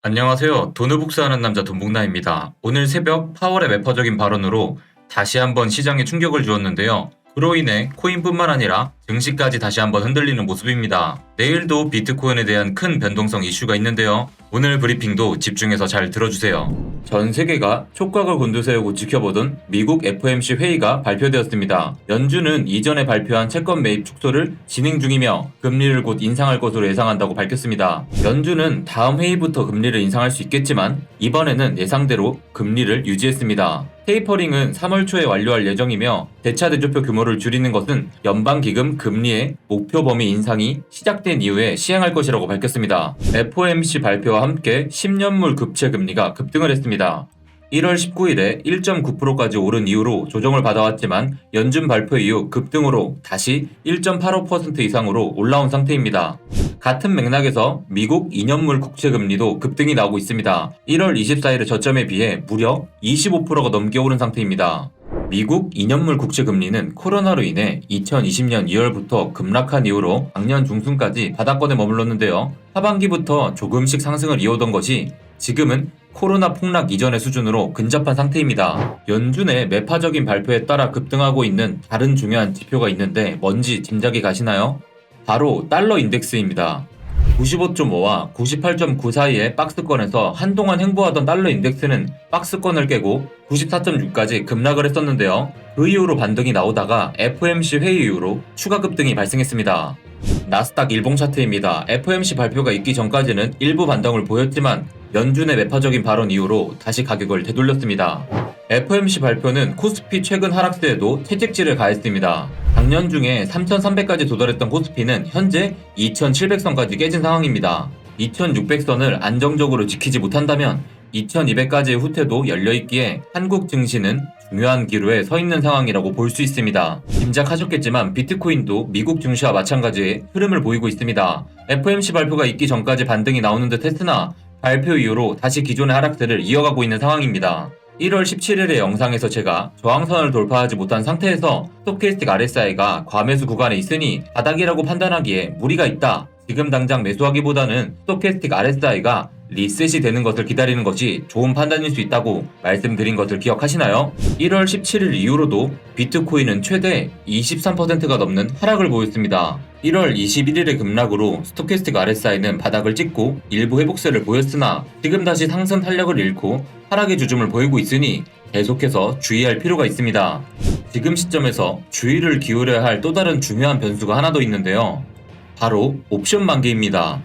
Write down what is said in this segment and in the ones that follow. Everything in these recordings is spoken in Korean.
안녕하세요. 돈을 복사하는 남자 돈복나입니다. 오늘 새벽 파월의 매파적인 발언으로 다시 한번 시장에 충격을 주었는데요. 그로 인해 코인뿐만 아니라 증시까지 다시 한번 흔들리는 모습입니다. 내일도 비트코인에 대한 큰 변동성 이슈가 있는데요. 오늘 브리핑도 집중해서 잘 들어주세요. 전 세계가 촉각을 곤두세우고 지켜보던 미국 FOMC 회의가 발표되었습니다. 연준은 이전에 발표한 채권 매입 축소를 진행 중이며 금리를 곧 인상할 것으로 예상한다고 밝혔습니다. 연준은 다음 회의부터 금리를 인상할 수 있겠지만 이번에는 예상대로 금리를 유지했습니다. 테이퍼링은 3월 초에 완료할 예정이며 대차 대조표 규모를 줄이는 것은 연방기금 금리의 목표 범위 인상이 시작된 이후에 시행할 것이라고 밝혔습니다. FOMC 발표와 함께 10년물 국채 금리가 급등을 했습니다. 1월 19일에 1.9%까지 오른 이후로 조정을 받아왔지만 연준 발표 이후 급등으로 다시 1.85% 이상으로 올라온 상태입니다. 같은 맥락에서 미국 2년물 국채 금리도 급등이 나오고 있습니다. 1월 24일의 저점에 비해 무려 25%가 넘게 오른 상태입니다. 미국 2년물 국채 금리는 코로나로 인해 2020년 2월부터 급락한 이후로 작년 중순까지 바닥권에 머물렀는데요. 하반기부터 조금씩 상승을 이어오던 것이 지금은 코로나 폭락 이전의 수준으로 근접한 상태입니다. 연준의 매파적인 발표에 따라 급등하고 있는 다른 중요한 지표가 있는데 뭔지 짐작이 가시나요? 바로 달러 인덱스입니다. 95.5와 98.9 사이의 박스권에서 한동안 횡보하던 달러 인덱스는 박스권을 깨고 94.6까지 급락을 했었는데요. 그 이후로 반등이 나오다가 FOMC 회의 이후로 추가 급등이 발생했습니다. 나스닥 일봉 차트입니다. FOMC 발표가 있기 전까지는 일부 반등을 보였지만 연준의 매파적인 발언 이후로 다시 가격을 되돌렸습니다. FOMC 발표는 코스피 최근 하락세에도 채찍질을 가했습니다. 작년 중에 3,300까지 도달했던 코스피는 현재 2,700선까지 깨진 상황입니다. 2,600선을 안정적으로 지키지 못한다면 2,200까지의 후퇴도 열려있기에 한국 증시는 중요한 기로에 서 있는 상황이라고 볼 수 있습니다. 짐작하셨겠지만 비트코인도 미국 증시와 마찬가지의 흐름을 보이고 있습니다. FOMC 발표가 있기 전까지 반등이 나오는 듯 했으나 발표 이후로 다시 기존의 하락세를 이어가고 있는 상황입니다. 1월 17일의 영상에서 제가 저항선을 돌파하지 못한 상태에서 스토캐스틱 RSI가 과매수 구간에 있으니 바닥이라고 판단하기에 무리가 있다. 지금 당장 매수하기보다는 스토캐스틱 RSI가 리셋이 되는 것을 기다리는 것이 좋은 판단일 수 있다고 말씀드린 것을 기억하시나요? 1월 17일 이후로도 비트코인은 최대 23%가 넘는 하락을 보였습니다. 1월 21일의 급락으로 스토캐스틱 RSI는 바닥을 찍고 일부 회복세를 보였으나 지금 다시 상승 탄력을 잃고 하락의 주춤을 보이고 있으니 계속해서 주의할 필요가 있습니다. 지금 시점에서 주의를 기울여야 할 또 다른 중요한 변수가 하나 더 있는데요. 바로 옵션 만기입니다.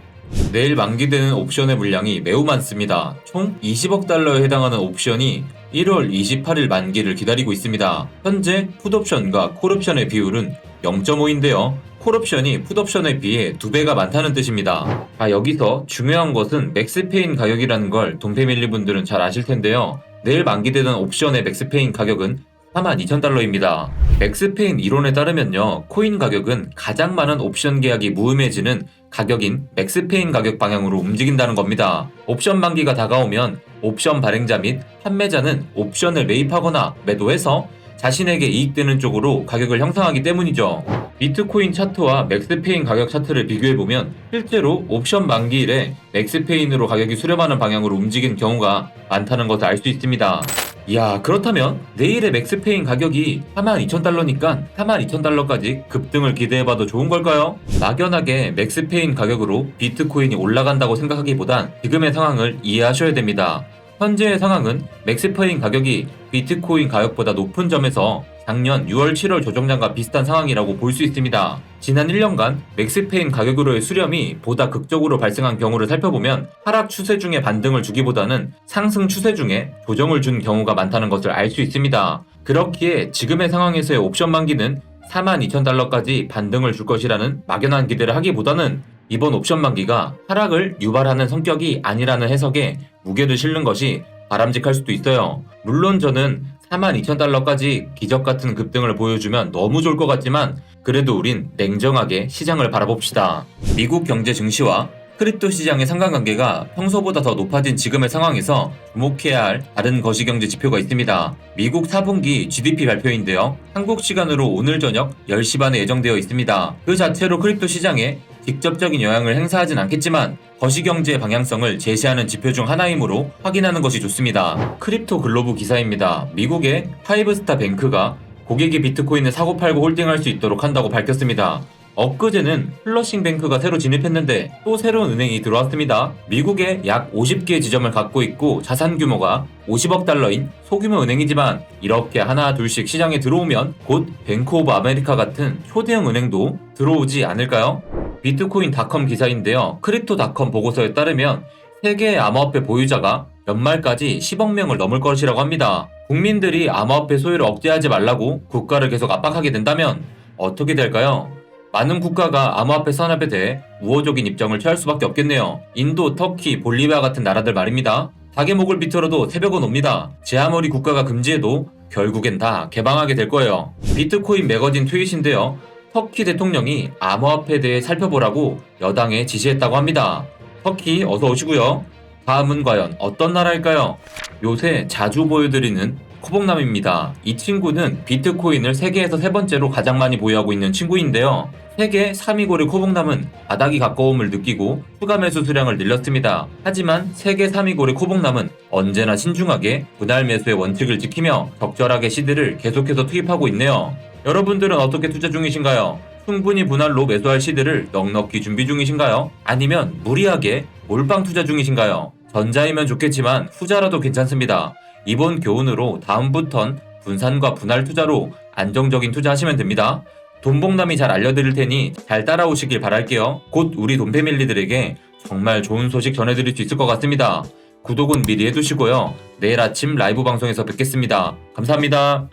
내일 만기되는 옵션의 물량이 매우 많습니다. 총 20억 달러에 해당하는 옵션이 1월 28일 만기를 기다리고 있습니다. 현재 풋옵션과 콜옵션의 비율은 0.5인데요. 콜옵션이 풋옵션에 비해 2배가 많다는 뜻입니다. 여기서 중요한 것은 맥스페인 가격이라는 걸 돈패밀리 분들은 잘 아실 텐데요. 내일 만기되는 옵션의 맥스페인 가격은 42,000달러입니다. 맥스페인 이론에 따르면요, 코인 가격은 가장 많은 옵션 계약이 무음해지는 가격인 맥스페인 가격 방향으로 움직인다는 겁니다. 옵션 만기가 다가오면 옵션 발행자 및 판매자는 옵션을 매입하거나 매도해서 자신에게 이익되는 쪽으로 가격을 형성하기 때문이죠. 비트코인 차트와 맥스페인 가격 차트를 비교해보면 실제로 옵션 만기일에 맥스페인으로 가격이 수렴하는 방향으로 움직인 경우가 많다는 것을 알 수 있습니다. 이야, 그렇다면 내일의 맥스페인 가격이 42,000달러니까 42,000달러까지 급등을 기대해봐도 좋은 걸까요? 막연하게 맥스페인 가격으로 비트코인이 올라간다고 생각하기보단 지금의 상황을 이해하셔야 됩니다. 현재의 상황은 맥스페인 가격이 비트코인 가격보다 높은 점에서 작년 6월 7월 조정장과 비슷한 상황이라고 볼 수 있습니다. 지난 1년간 맥스페인 가격으로의 수렴이 보다 극적으로 발생한 경우를 살펴보면 하락 추세 중에 반등을 주기보다는 상승 추세 중에 조정을 준 경우가 많다는 것을 알 수 있습니다. 그렇기에 지금의 상황에서의 옵션 만기는 42,000달러까지 반등을 줄 것이라는 막연한 기대를 하기보다는 이번 옵션 만기가 하락을 유발하는 성격이 아니라는 해석에 무게를 실는 것이 바람직할 수도 있어요. 물론 저는 42,000달러까지 기적같은 급등을 보여주면 너무 좋을 것 같지만 그래도 우린 냉정하게 시장을 바라봅시다. 미국 경제 증시와 크립토 시장의 상관관계가 평소보다 더 높아진 지금의 상황에서 주목해야 할 다른 거시경제 지표가 있습니다. 미국 4분기 GDP 발표인데요. 한국 시간으로 오늘 저녁 10시 반에 예정되어 있습니다. 그 자체로 크립토 시장에 직접적인 영향을 행사하진 않겠지만 거시경제의 방향성을 제시하는 지표 중 하나이므로 확인하는 것이 좋습니다. 크립토 글로브 기사입니다. 미국의 파이브스타 뱅크가 고객이 비트코인을 사고팔고 홀딩할 수 있도록 한다고 밝혔습니다. 엊그제는 플러싱 뱅크가 새로 진입했는데 또 새로운 은행이 들어왔습니다. 미국에 약 50개의 지점을 갖고 있고 자산 규모가 50억 달러인 소규모 은행이지만 이렇게 하나 둘씩 시장에 들어오면 곧 뱅크 오브 아메리카 같은 초대형 은행도 들어오지 않을까요? 비트코인닷컴 기사인데요. 크립토닷컴 보고서에 따르면 세계의 암호화폐 보유자가 연말까지 10억 명을 넘을 것이라고 합니다. 국민들이 암호화폐 소유를 억제하지 말라고 국가를 계속 압박하게 된다면 어떻게 될까요? 많은 국가가 암호화폐 산업에 대해 우호적인 입장을 취할 수밖에 없겠네요. 인도, 터키, 볼리비아 같은 나라들 말입니다. 닭의 목을 비틀어도 새벽은 옵니다. 제 아무리 국가가 금지해도 결국엔 다 개방하게 될 거예요. 비트코인 매거진 트윗인데요. 터키 대통령이 암호화폐에 대해 살펴보라고 여당에 지시했다고 합니다. 터키 어서 오시고요. 다음은 과연 어떤 나라일까요? 요새 자주 보여드리는 코봉남입니다. 이 친구는 비트코인을 세계에서 세 번째로 가장 많이 보유하고 있는 친구인데요. 세계 3위 고리 코봉남은 바닥이 가까움을 느끼고 추가 매수 수량을 늘렸습니다. 하지만 세계 3위 고리 코봉남은 언제나 신중하게 분할 매수의 원칙을 지키며 적절하게 시드를 계속해서 투입하고 있네요. 여러분들은 어떻게 투자 중이신가요? 충분히 분할로 매수할 시드를 넉넉히 준비 중이신가요? 아니면 무리하게 몰빵 투자 중이신가요? 전자이면 좋겠지만 후자라도 괜찮습니다. 이번 교훈으로 다음부턴 분산과 분할 투자로 안정적인 투자하시면 됩니다. 돈봉남이 잘 알려드릴 테니 잘 따라오시길 바랄게요. 곧 우리 돈패밀리들에게 정말 좋은 소식 전해드릴 수 있을 것 같습니다. 구독은 미리 해두시고요. 내일 아침 라이브 방송에서 뵙겠습니다. 감사합니다.